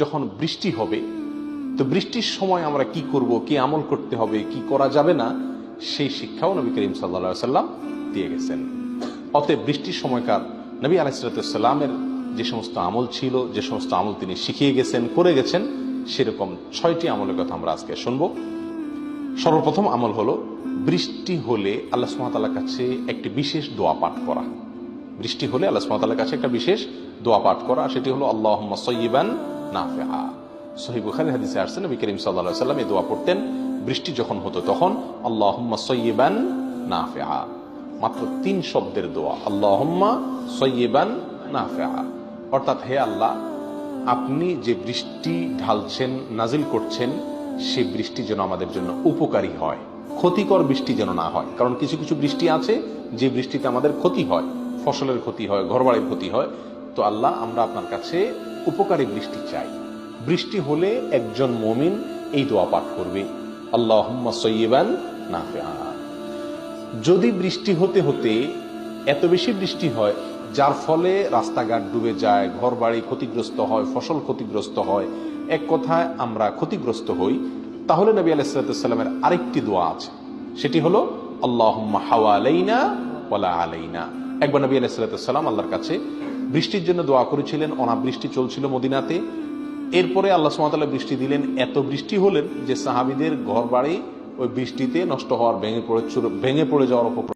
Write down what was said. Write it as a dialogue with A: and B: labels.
A: যখন বৃষ্টি হবে, তো বৃষ্টির সময় আমরা কি করব, কি আমল করতে হবে, কি করা যাবে না, সেই শিক্ষাও নবী করিম সাল্লাল্লাহু আলাইহি ওয়াসাল্লাম দিয়ে গেছেন। অতএব বৃষ্টির সময়কার নবী আলাইহিস সালামের যে সমস্ত আমল ছিল, যে সমস্ত আমল তিনি শিখিয়ে গেছেন, করে গেছেন, সেরকম 6টি আমলের কথা আমরা আজকে শুনবো। সর্বপ্রথম আমল হলো বৃষ্টি হলে আল্লাহ সুবহানাহু ওয়া তাআলার কাছে একটি বিশেষ দোয়া পাঠ করা। বৃষ্টি হলে আল্লাহ সুবহানাহু ওয়া তাআলার কাছে একটা বিশেষ দোয়া পাঠ করা, সেটি হলো আল্লাহুম্মা সাইয়্যিবান নাফিআ। সহিহ বুখারীর হাদিসে আসছে নবী করিম সাল্লাল্লাহু আলাইহি ওয়াসাল্লাম এই দোয়া পড়তেন বৃষ্টি যখন হতো তখন, আল্লাহুম্মা সাইয়্যিবান নাফিআ। মাত্র 3 শব্দের দোয়া, আল্লাহুম্মা সাইয়্যিবান নাফিআ, অর্থাৎ হে আল্লাহ, আপনি যে বৃষ্টি ঢালছেন, নাজিল করছেন, সেই বৃষ্টি যেন আমাদের জন্য উপকারী হয়, ক্ষতিকর বৃষ্টি যেন না হয়। কারণ কিছু কিছু বৃষ্টি আছে যে বৃষ্টিতে আমাদের ক্ষতি হয়, ফসলের ক্ষতি হয়, ঘরবাড়ির ক্ষতি হয়। তো আল্লাহ, আমরা আপনার কাছে উপকারী বৃষ্টি চাই। বৃষ্টি হলে একজন মুমিন এই দোয়া পাঠ করবে, আল্লাহুম্মা সাইয়্যিবান নাফিআ। যদি বৃষ্টি হতে হতে এত বেশি বৃষ্টি হয় যার ফলে রাস্তাঘাট ডুবে যায়, ঘরবাড়ি ক্ষতিগ্রস্ত হয়, ফসল ক্ষতিগ্রস্ত হয়, এক কথায় আমরা ক্ষতিগ্রস্ত হই, তাহলে নবী আলাইহিস সালামের আরেকটি দোয়া আছে, সেটি হলো আল্লাহুম্মা হাওয়ালাইনা ওয়ালা আলাইনা। একবার নবী আলাইহিস সালাম আল্লাহর কাছে বৃষ্টির জন্য দোয়া করেছিলেন, অনাবৃষ্টি চলছিল মদিনাতে। এরপরে আল্লাহ সুবহানাহু ওয়া তাআলা বৃষ্টি দিলেন, এত বৃষ্টি হলেন যে সাহাবীদের ঘরবাড়ি ওই বৃষ্টিতে নষ্ট হওয়ার, ভেঙে পড়ে যাওয়ার উপক্রম।